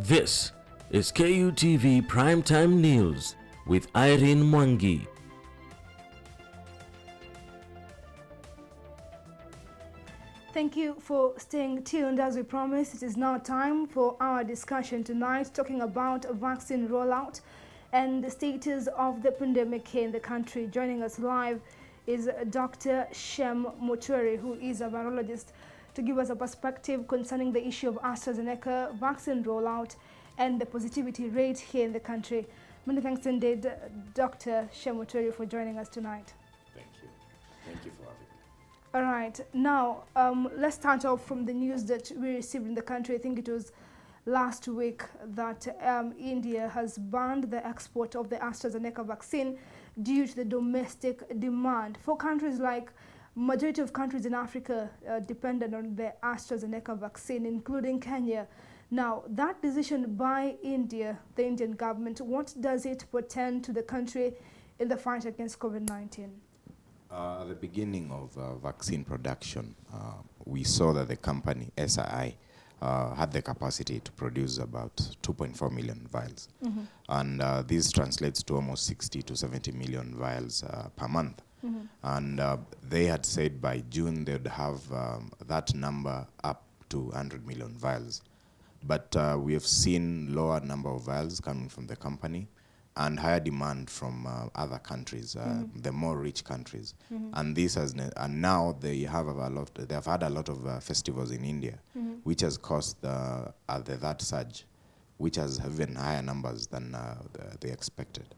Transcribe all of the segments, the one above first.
This is KUTV Primetime News with Irene Mwangi. Thank you for staying tuned. As we promised, it is now time for our discussion tonight, talking about vaccine rollout and the status of the pandemic here in the country. Joining us live is Dr. Shem Mutweri, who is a virologist, to give us a perspective concerning the issue of AstraZeneca vaccine rollout and the positivity rate here in the country. Many thanks indeed, Dr. Shem Mutweri, for joining us tonight. Thank you. Thank you for having me. All right. Now, let's start off from the news that we received in the country. I think it was last week that India has banned the export of the AstraZeneca vaccine due to the domestic demand. For countries like majority of countries in Africa dependent on the AstraZeneca vaccine, including Kenya. Now, that decision by India, the Indian government, what does it portend to the country in the fight against COVID-19? At the beginning of vaccine production, we saw that the company SII had the capacity to produce about 2.4 million vials. Mm-hmm. And this translates to almost 60 to 70 million vials per month. Mm-hmm. And they had said by June they would have that number up to 100 million vials. But we have seen lower number of vials coming from the company and higher demand from other countries, the more rich countries. And this has and now they have they have had a lot of festivals in India, which has caused that surge, which has even higher numbers than they expected.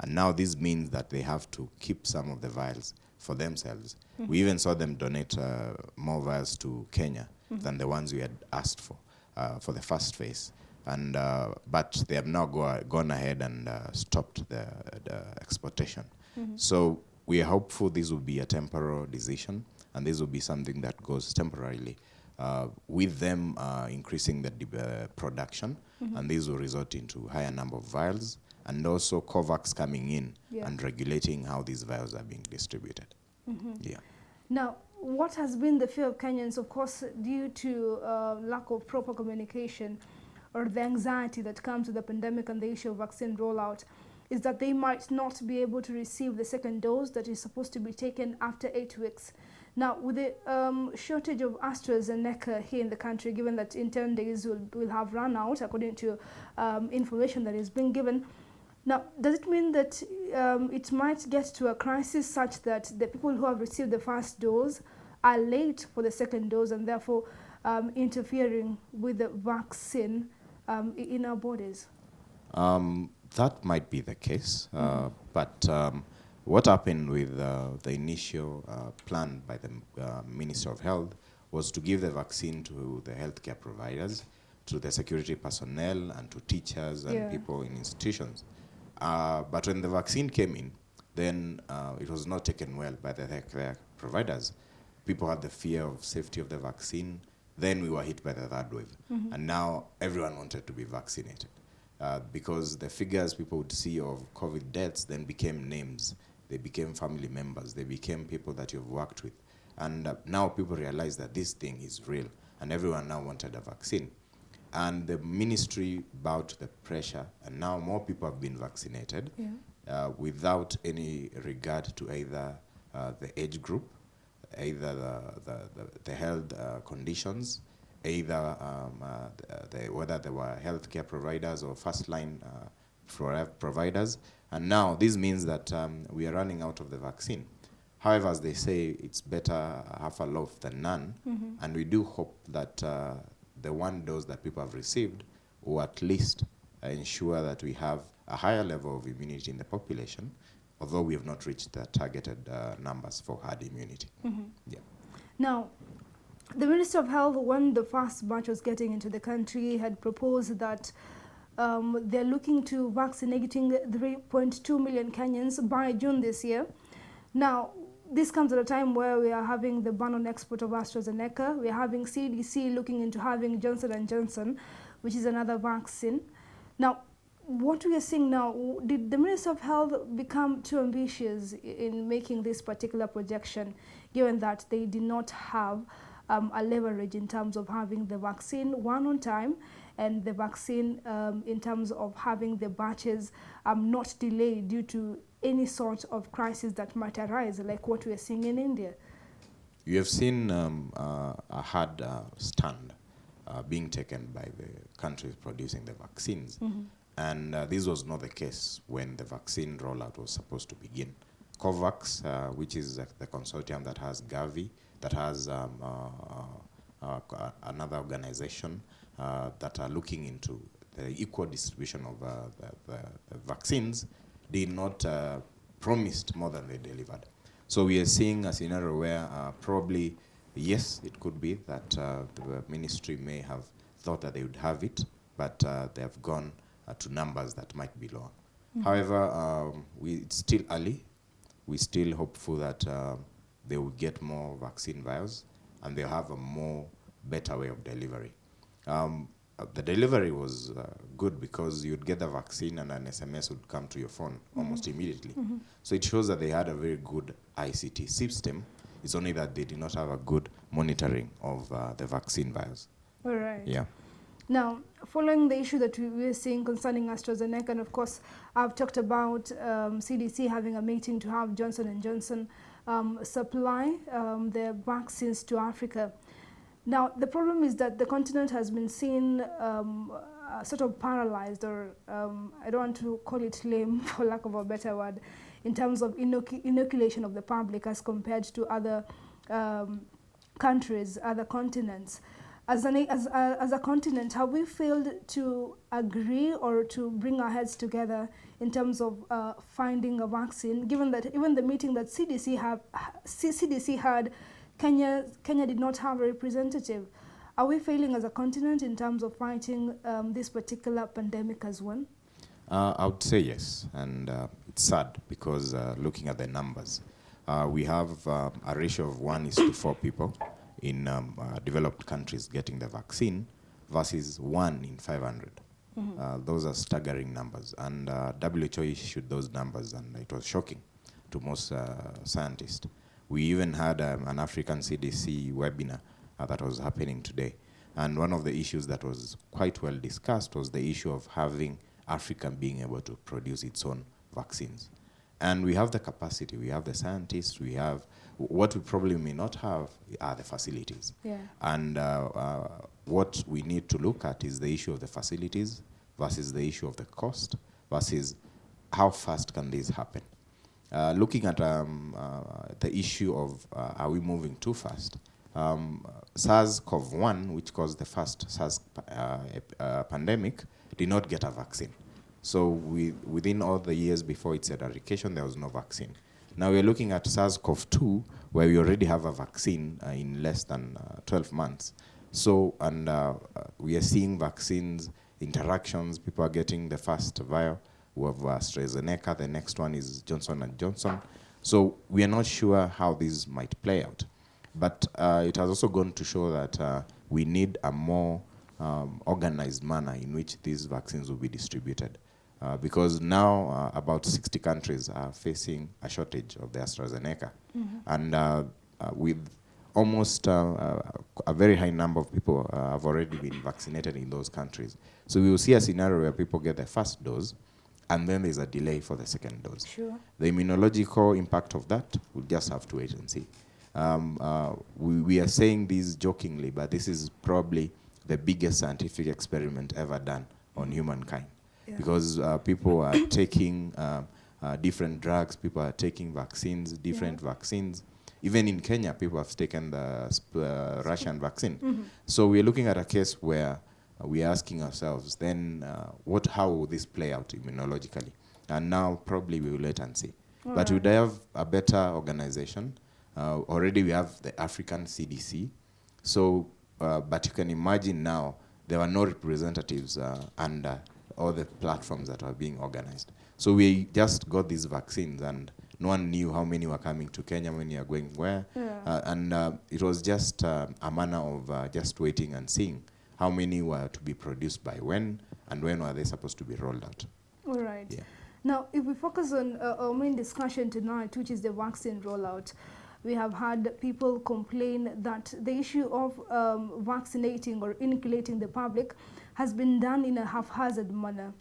And now this means that they have to keep some of the vials for themselves. We even saw them donate more vials to Kenya than the ones we had asked for the first phase. And but they have now gone ahead and stopped the exportation. So we are hopeful this will be a temporary decision, and this will be something that goes temporarily, with them increasing the production, and this will result into higher number of vials, and also COVAX coming in and regulating how these vials are being distributed. Yeah. Now, what has been the fear of Kenyans, of course, due to lack of proper communication or the anxiety that comes with the pandemic and the issue of vaccine rollout, is that they might not be able to receive the second dose that is supposed to be taken after 8 weeks. Now, with the shortage of AstraZeneca here in the country, given that in 10 days will have run out, according to information that is being given, now, does it mean that it might get to a crisis such that the people who have received the first dose are late for the second dose and therefore interfering with the vaccine in our bodies? That might be the case, but what happened with the initial plan by the Minister of Health was to give the vaccine to the healthcare providers, to the security personnel, and to teachers and people in institutions. But when the vaccine came in, then it was not taken well by the healthcare providers. People had the fear of safety of the vaccine. Then we were hit by the third wave. And now everyone wanted to be vaccinated because the figures people would see of COVID deaths then became names. They became family members. They became people that you've worked with. And now people realize that this thing is real. And everyone now wanted a vaccine. And the ministry bowed to the pressure. And now more people have been vaccinated without any regard to either the age group, either the health conditions, either whether they were healthcare providers or first-line providers. And now this means that we are running out of the vaccine. However, as they say, it's better half a loaf than none. And we do hope that the one dose that people have received will at least ensure that we have a higher level of immunity in the population, although we have not reached the targeted numbers for herd immunity. Yeah. Now, the Minister of Health, when the first batch was getting into the country, had proposed that they're looking to vaccinating 3.2 million Kenyans by June this year. Now, this comes at a time where we are having the ban on export of AstraZeneca. We are having CDC looking into having Johnson & Johnson, which is another vaccine. Now, what we are seeing now, did the Minister of Health become too ambitious in making this particular projection, given that they did not have a leverage in terms of having the vaccine, one, on time, and the vaccine in terms of having the batches not delayed due to any sort of crisis that might arise, like what we are seeing in India? You have seen a hard stand being taken by the countries producing the vaccines. And this was not the case when the vaccine rollout was supposed to begin. COVAX, which is the consortium that has Gavi, that has another organization that are looking into the equal distribution of the vaccines, did not promised more than they delivered. So we are seeing a scenario where probably, yes, it could be that the ministry may have thought that they would have it, but they have gone to numbers that might be lower. However, it's still early. We're still hopeful that they will get more vaccine vials and they'll have a more better way of delivery. The delivery was good because you'd get the vaccine and an SMS would come to your phone almost immediately. So it shows that they had a very good ICT system. It's only that they did not have a good monitoring of the vaccine vials. All right. Yeah. Now, following the issue that we were seeing concerning AstraZeneca, and of course, I've talked about CDC having a meeting to have Johnson & Johnson supply their vaccines to Africa. Now, the problem is that the continent has been seen sort of paralyzed, or I don't want to call it lame, for lack of a better word, in terms of inoculation of the public as compared to other countries, other continents. As a continent, have we failed to agree or to bring our heads together in terms of finding a vaccine, given that even the meeting that CDC had, Kenya did not have a representative? Are we failing as a continent in terms of fighting this particular pandemic as one? I would say yes, and it's sad because looking at the numbers, we have a ratio of 1:4 people in developed countries getting the vaccine versus 1 in 500. Those are staggering numbers, and WHO issued those numbers, and it was shocking to most scientists. We even had an African CDC webinar that was happening today, and one of the issues that was quite well discussed was the issue of having Africa being able to produce its own vaccines. And we have the capacity, we have the scientists, we have, what we probably may not have are the facilities. Yeah. And what we need to look at is the issue of the facilities versus the issue of the cost versus how fast can this happen. Looking at the issue of are we moving too fast, SARS-CoV-1, which caused the first SARS pandemic, did not get a vaccine. So within all the years before its eradication, there was no vaccine. Now we're looking at SARS-CoV-2, where we already have a vaccine in less than 12 months. So, and we are seeing vaccines, interactions, people are getting the first vial. We have AstraZeneca, the next one is Johnson & Johnson. So we are not sure how this might play out. But it has also gone to show that we need a more organized manner in which these vaccines will be distributed. Because now about 60 countries are facing a shortage of the AstraZeneca. And with almost a very high number of people have already been vaccinated in those countries. So we will see a scenario where people get the first dose, and then there's a delay for the second dose. Sure. The immunological impact of that, we'll just have to wait and see. We are saying this jokingly, but this is probably the biggest scientific experiment ever done on humankind. Yeah. Because people are taking different drugs, people are taking vaccines, different vaccines. Even in Kenya, people have taken the Russian vaccine. So we're looking at a case where we're asking ourselves, then how will this play out immunologically? And now probably we will wait and see. But we would have a better organization. Already we have the African CDC. So, but you can imagine now there were no representatives under all the platforms that were being organized. So we just got these vaccines, and no one knew how many were coming to Kenya, how many are going where. And it was just a manner of just waiting and seeing how many were to be produced by when, and when were they supposed to be rolled out. All right. Yeah. Now, if we focus on our main discussion tonight, which is the vaccine rollout, we have had people complain that the issue of vaccinating or inoculating the public has been done in a haphazard manner.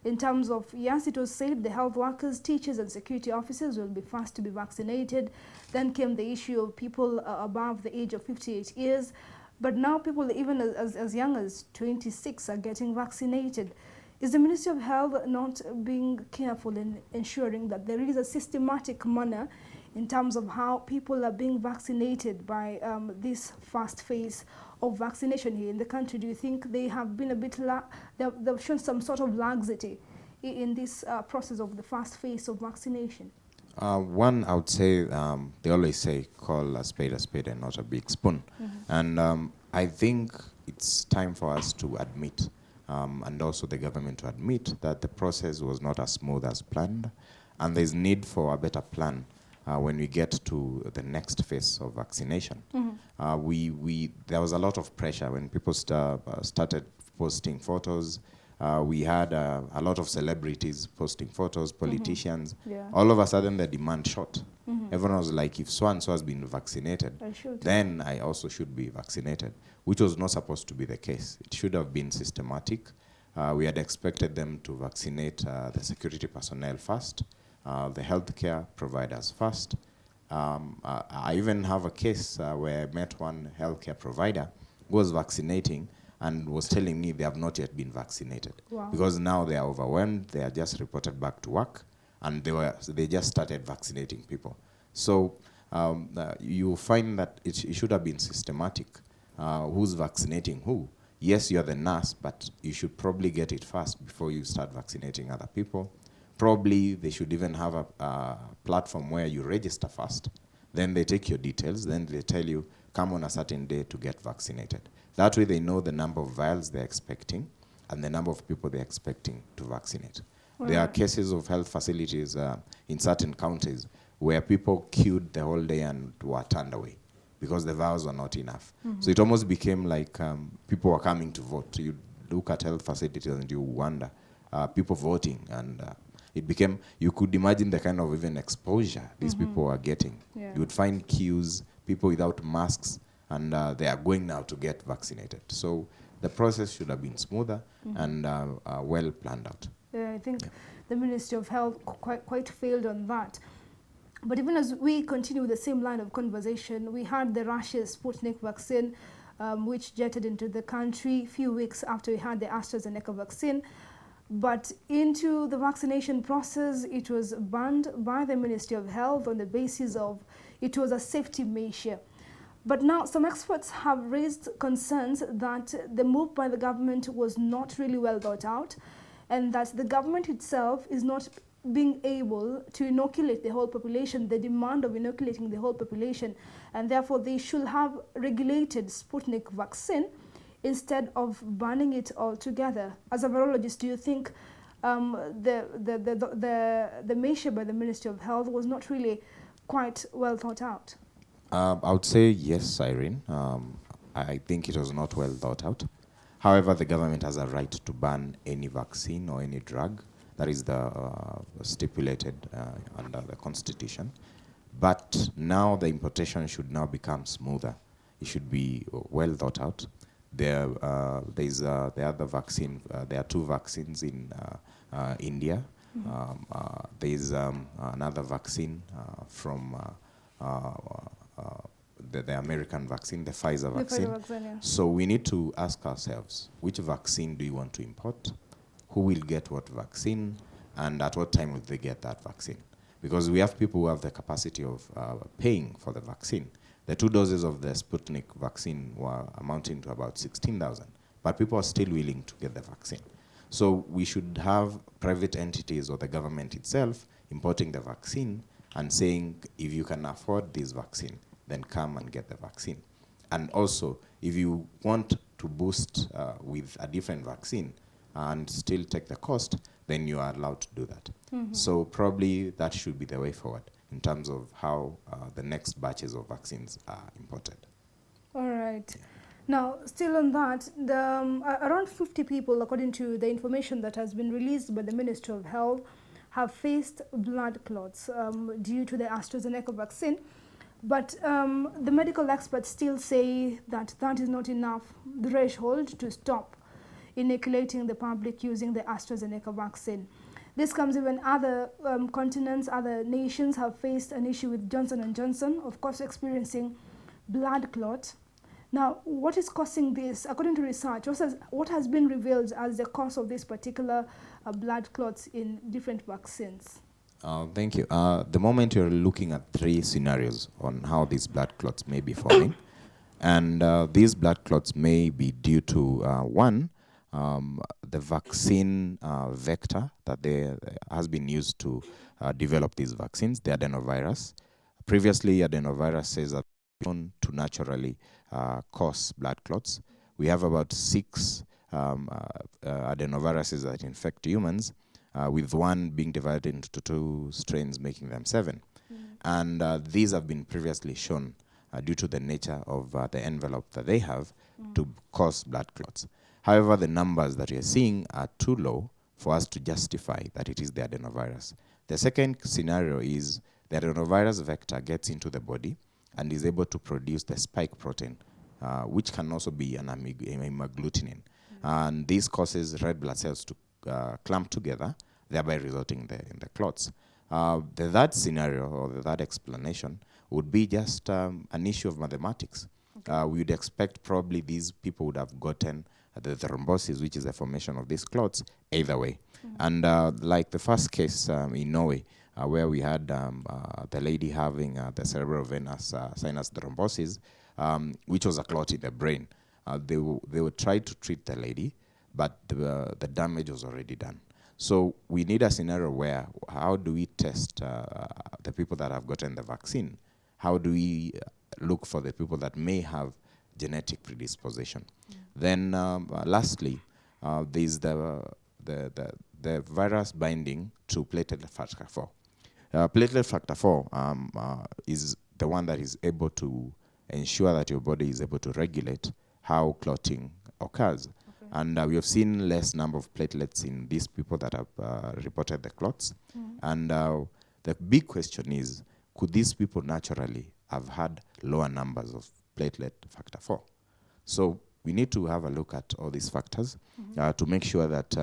In terms of, yes, it was said the health workers, teachers and security officers will be first to be vaccinated. Then came the issue of people above the age of 58 years. But now people even as young as 26 are getting vaccinated. Is the Ministry of Health not being careful in ensuring that there is a systematic manner in terms of how people are being vaccinated by this first phase of vaccination here in the country? Do you think they have been a bit, they've shown some sort of laxity in this process of the first phase of vaccination? One, I would say, they always say, call a spade and not a big spoon. And I think it's time for us to admit, and also the government to admit, that the process was not as smooth as planned, and there's need for a better plan when we get to the next phase of vaccination. There was a lot of pressure when people started posting photos. We had a lot of celebrities posting photos, politicians. All of a sudden, the demand shot. Everyone was like, if so-and-so has been vaccinated, then I also should be vaccinated, which was not supposed to be the case. It should have been systematic. We had expected them to vaccinate the security personnel first, the healthcare providers first. I even have a case where I met one healthcare provider who was vaccinating and was telling me they have not yet been vaccinated. Because now they are overwhelmed, they are just reported back to work, and they just started vaccinating people. So you find that it should have been systematic. Who's vaccinating who? Yes, you're the nurse, but you should probably get it first before you start vaccinating other people. Probably they should even have a platform where you register first, then they take your details, then they tell you, come on a certain day to get vaccinated. That way they know the number of vials they're expecting and the number of people they're expecting to vaccinate. There are cases of health facilities in certain counties where people queued the whole day and were turned away because the vials were not enough. So it almost became like people were coming to vote. You look at health facilities and you wonder, people voting, and it became, you could imagine the kind of even exposure these people are getting. You would find queues, people without masks, and they are going now to get vaccinated. So the process should have been smoother and well planned out. I think the Ministry of Health quite failed on that. But even as we continue with the same line of conversation, we had the Russia's Sputnik vaccine, which jetted into the country a few weeks after we had the AstraZeneca vaccine. But into the vaccination process, it was banned by the Ministry of Health on the basis of it was a safety measure. But now some experts have raised concerns that the move by the government was not really well thought out, and that the government itself is not being able to inoculate the whole population, the demand of inoculating the whole population, and therefore they should have regulated Sputnik vaccine instead of banning it altogether. As a virologist, do you think the measure by the Ministry of Health was not really quite well thought out? I would say yes, Irene. I think it was not well thought out. However, the government has a right to ban any vaccine or any drug. That is the stipulated under the Constitution. But now the importation should now become smoother. It should be well thought out. There are two vaccines in India. There's another vaccine from the American vaccine, the Pfizer vaccine. So we need to ask ourselves, which vaccine do you want to import? Who will get what vaccine? And at what time will they get that vaccine? Because we have people who have the capacity of paying for the vaccine. The 2 doses of the Sputnik vaccine were amounting to about 16,000, but people are still willing to get the vaccine. So we should have private entities or the government itself importing the vaccine and saying, if you can afford this vaccine, then come and get the vaccine. And also, if you want to boost with a different vaccine and still take the cost, then you are allowed to do that. So probably that should be the way forward in terms of how the next batches of vaccines are imported. All right. Now, still on that, around 50 people, according to the information that has been released by the Ministry of Health, have faced blood clots due to the AstraZeneca vaccine. But the medical experts still say that that is not enough threshold to stop inoculating the public using the AstraZeneca vaccine. This comes when other continents, other nations have faced an issue with Johnson & Johnson, of course experiencing blood clot. Now, what is causing this? According to research, what has been revealed as the cause of this particular blood clots in different vaccines? Thank you. The moment you're looking at 3 scenarios on how these blood clots may be forming, and these blood clots may be due to, one, the vaccine vector that has been used to develop these vaccines, the adenovirus. Previously, adenoviruses are known to naturally cause blood clots. We have about 6 adenoviruses that infect humans, with one being divided into 2 strains, making them 7. And these have been previously shown, due to the nature of the envelope that they have, to cause blood clots. However, the numbers that we are seeing are too low for us to justify that it is the adenovirus. The second scenario is the adenovirus vector gets into the body and is able to produce the spike protein, which can also be an hemagglutinin. And this causes red blood cells to clump together, thereby resulting in the clots. The third scenario, or the third explanation, would be just an issue of mathematics. Okay. We would expect probably these people would have gotten the thrombosis, which is the formation of these clots, either way. And like the first case in Norway, where we had the lady having the cerebral venous sinus thrombosis, which was a clot in the brain. They would try to treat the lady, but the damage was already done. So we need a scenario where, how do we test the people that have gotten the vaccine? How do we look for the people that may have genetic predisposition? Then lastly, there's the virus binding to platelet factor 4. Platelet factor 4 is the one that is able to ensure that your body is able to regulate how clotting occurs. Okay. And we have seen less number of platelets in these people that have reported the clots. And the big question is, could these people naturally have had lower numbers of platelet factor 4? So we need to have a look at all these factors to make sure that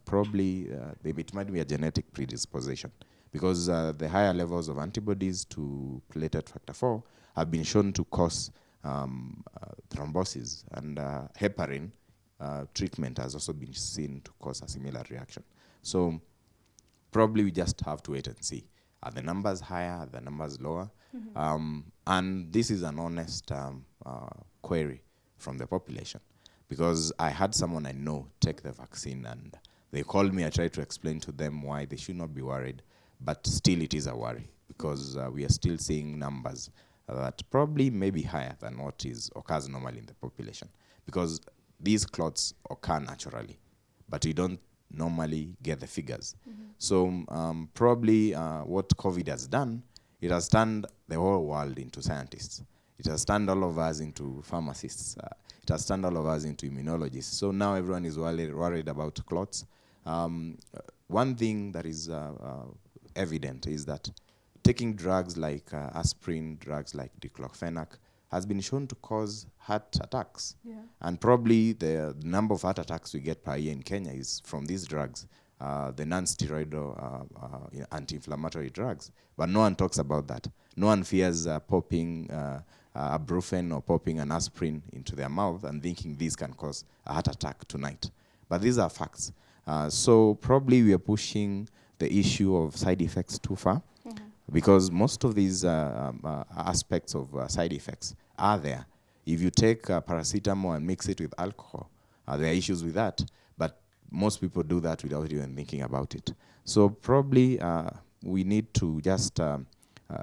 probably it might be a genetic predisposition, because the higher levels of antibodies to platelet factor 4 have been shown to cause thrombosis, and heparin treatment has also been seen to cause a similar reaction. So probably we just have to wait and see. Are the numbers higher? Are the numbers lower? And this is an honest query from the population, because I had someone I know take the vaccine, and they called me. I tried to explain to them why they should not be worried, but still it is a worry, because we are still seeing numbers that probably may be higher than what occurs normally in the population, because these clots occur naturally, but we don't normally get the figures. So probably what COVID has done, it has turned the whole world into scientists. It has turned all of us into pharmacists. It has turned all of us into immunologists. So now everyone is worried about clots. One thing that is evident is that taking drugs like aspirin, drugs like diclofenac, has been shown to cause heart attacks. And probably the number of heart attacks we get per year in Kenya is from these drugs, the non-steroidal anti-inflammatory drugs. But no one talks about that. No one fears popping a brufen or popping an aspirin into their mouth and thinking this can cause a heart attack tonight. But these are facts. So probably we are pushing the issue of side effects too far, because most of these aspects of side effects are there. If you take paracetamol and mix it with alcohol, there are issues with that, but most people do that without even thinking about it. So probably we need to just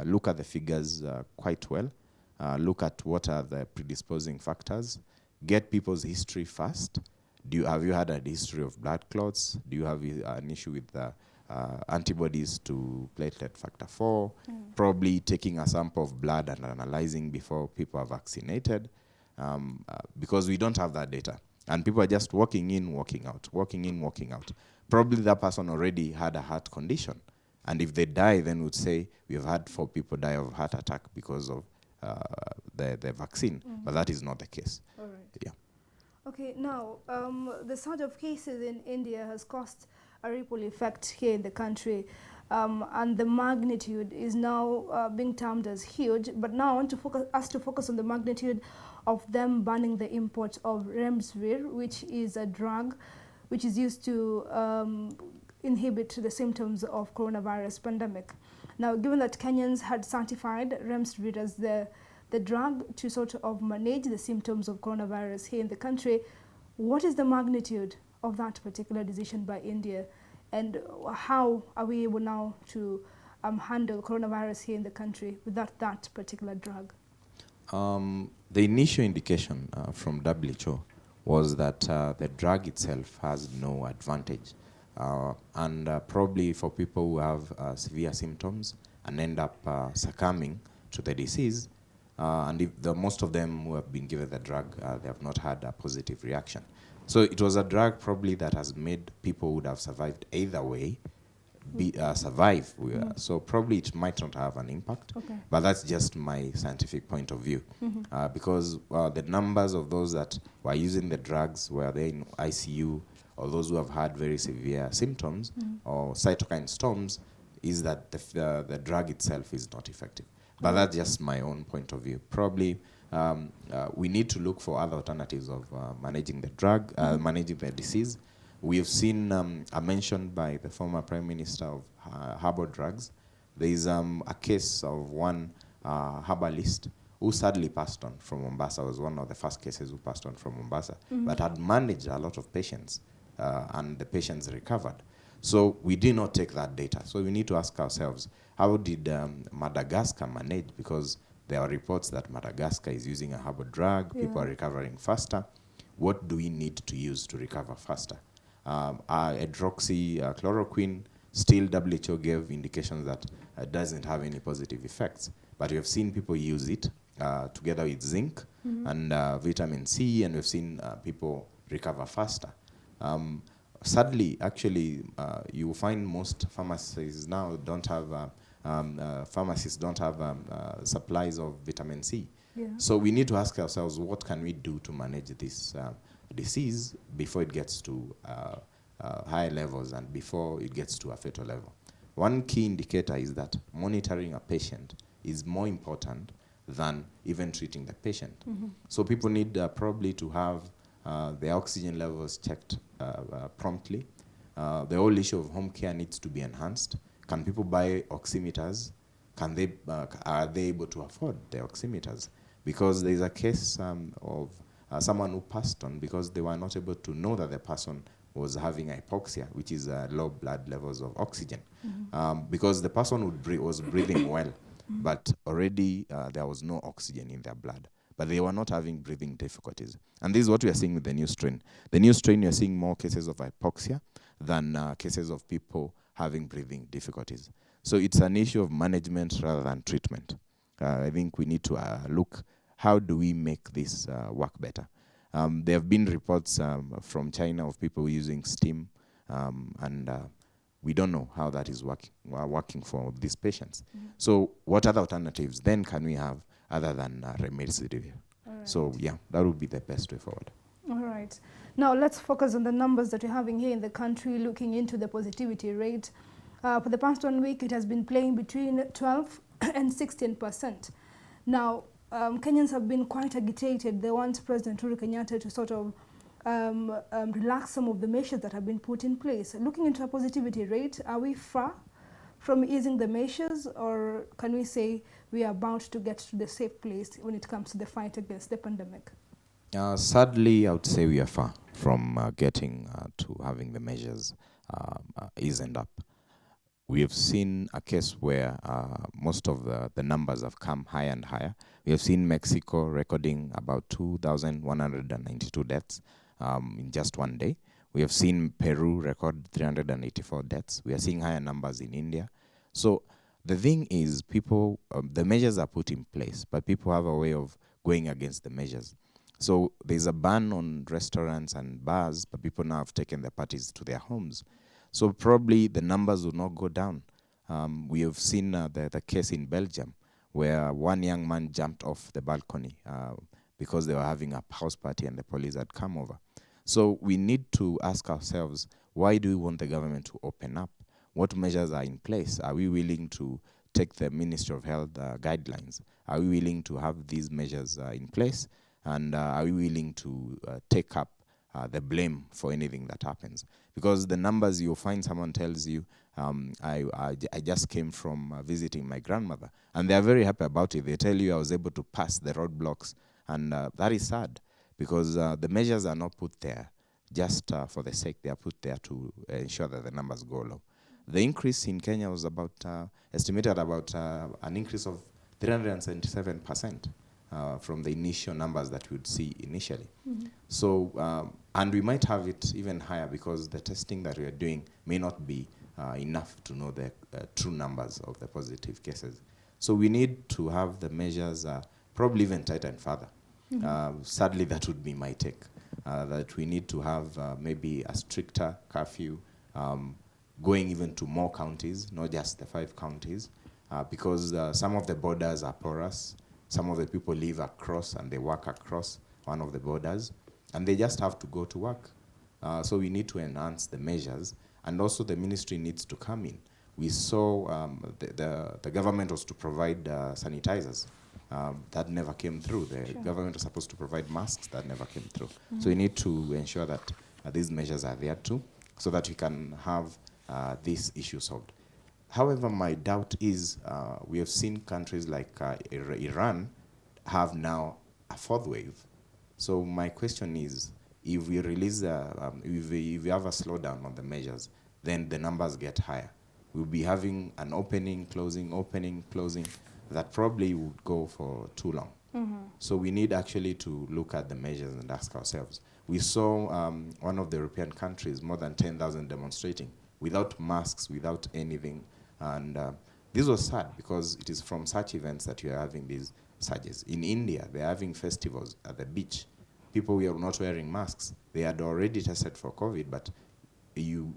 look at the figures quite well, look at what are the predisposing factors, get people's history first. Have you had a history of blood clots? Do you have an issue with antibodies to platelet factor 4? Probably taking a sample of blood and analyzing before people are vaccinated, because we don't have that data. And people are just walking in, walking out, walking in, walking out. Probably that person already had a heart condition. And if they die, then we'd say we've had 4 people die of heart attack because of the vaccine. But that is not the case. All right. Yeah. Okay, now the surge of cases in India has caused a ripple effect here in the country, and the magnitude is now being termed as huge. But now I want to focus on the magnitude of them banning the import of remdesivir, which is a drug which is used to inhibit the symptoms of coronavirus pandemic. Now, given that Kenyans had certified remdesivir as the drug to sort of manage the symptoms of coronavirus here in the country, what is the magnitude of that particular decision by India, and how are we able now to handle coronavirus here in the country without that particular drug? The initial indication from WHO was that the drug itself has no advantage. And probably for people who have severe symptoms and end up succumbing to the disease, and if most of them who have been given the drug, they have not had a positive reaction. So it was a drug probably that has made people who would have survived either way survive. So probably it might not have an impact, but that's just my scientific point of view. Because the numbers of those that were using the drugs, were they in ICU, or those who have had very severe symptoms or cytokine storms, is that the drug itself is not effective. But that's just my own point of view. Probably we need to look for other alternatives of managing the drug, managing the disease. We have seen mentioned by the former Prime Minister of herbal drugs. There is a case of one herbalist who sadly passed on from Mombasa. Was one of the first cases who passed on from Mombasa, but had managed a lot of patients, and the patients recovered. So we did not take that data. So we need to ask ourselves, how did Madagascar manage? Because there are reports that Madagascar is using a herbal drug, people are recovering faster. What do we need to use to recover faster? Hydroxychloroquine, still WHO gave indications that doesn't have any positive effects. But we have seen people use it together with zinc and vitamin C, and we've seen people recover faster. Sadly, actually, you find most pharmacies now don't have supplies of vitamin C. So we need to ask ourselves, what can we do to manage this disease before it gets to high levels and before it gets to a fatal level? One key indicator is that monitoring a patient is more important than even treating the patient. So people need probably to have their oxygen levels checked promptly. The whole issue of home care needs to be enhanced. Can people buy oximeters? Are they able to afford the oximeters? Because there is a case of someone who passed on because they were not able to know that the person was having hypoxia, which is low blood levels of oxygen. Because the person was breathing well, but already there was no oxygen in their blood. But they were not having breathing difficulties. And this is what we are seeing with the new strain. The new strain, you're seeing more cases of hypoxia than cases of people having breathing difficulties. So it's an issue of management rather than treatment. I think we need to look, how do we make this work better? There have been reports from China of people using steam, and we don't know how that is working for these patients. So what other alternatives then can we have other than remdesivir? So yeah, that would be the best way forward. All right. Now let's focus on the numbers that we're having here in the country, looking into the positivity rate. For the past 1 week, it has been playing between 12 and 16%. Now, Kenyans have been quite agitated. They want President Uhuru Kenyatta to sort of relax some of the measures that have been put in place. Looking into a positivity rate, are we far from easing the measures, or can we say we are about to get to the safe place when it comes to the fight against the pandemic? Sadly, I would say we are far from getting to having the measures eased up. We have seen a case where most of the numbers have come higher and higher. We have seen Mexico recording about 2,192 deaths in just one day. We have seen Peru record 384 deaths. We are seeing higher numbers in India. So the thing is, people, the measures are put in place, but people have a way of going against the measures. So there's a ban on restaurants and bars, but people now have taken their parties to their homes. So probably the numbers will not go down. We have seen the case in Belgium where one young man jumped off the balcony because they were having a house party and the police had come over. So we need to ask ourselves, why do we want the government to open up? What measures are in place? Are we willing to take the Ministry of Health guidelines? Are we willing to have these measures in place? And are we willing to take up the blame for anything that happens? Because the numbers, you'll find someone tells you, I just came from visiting my grandmother, and they are very happy about it. They tell you I was able to pass the roadblocks, and that is sad, because the measures are not put there just for the sake. They are put there to ensure that the numbers go low. The increase in Kenya was about estimated about an increase of 377% from the initial numbers that we would see initially. So, and we might have it even higher, because the testing that we are doing may not be enough to know the true numbers of the positive cases. So we need to have the measures probably even tightened further. Sadly, that would be my take, that we need to have maybe a stricter curfew, going even to more counties, not just the 5 counties, because some of the borders are porous. Some of the people live across and they work across one of the borders, and they just have to go to work. So we need to enhance the measures, and also the ministry needs to come in. We saw the government was to provide sanitizers. That never came through. The government was supposed to provide masks. That never came through. So we need to ensure that these measures are there too, so that we can have this issue solved. However, my doubt is we have seen countries like Iran have now a 4th wave. So my question is, if we release, if we have a slowdown on the measures, then the numbers get higher. We'll be having an opening, closing, that probably would go for too long. So we need actually to look at the measures and ask ourselves. We saw one of the European countries, more than 10,000 demonstrating, without masks, without anything. And this was sad, because it is from such events that you are having these surges. In India, they're having festivals at the beach. People were not wearing masks. They had already tested for COVID, but you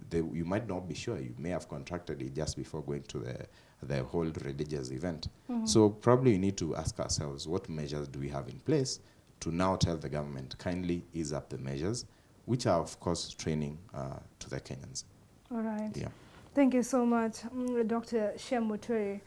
might not be sure. You may have contracted it just before going to the whole religious event. So probably we need to ask ourselves, what measures do we have in place to now tell the government, kindly ease up the measures, which are, of course, training to the Kenyans. All right. Yeah. Thank you so much, Dr. Shem Mutere,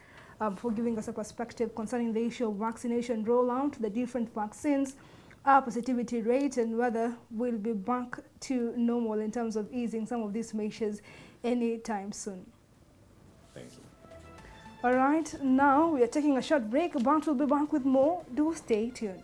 for giving us a perspective concerning the issue of vaccination rollout, the different vaccines, our positivity rate, and whether we'll be back to normal in terms of easing some of these measures anytime soon. Thank you. All right, now we are taking a short break, but we'll be back with more. Do stay tuned.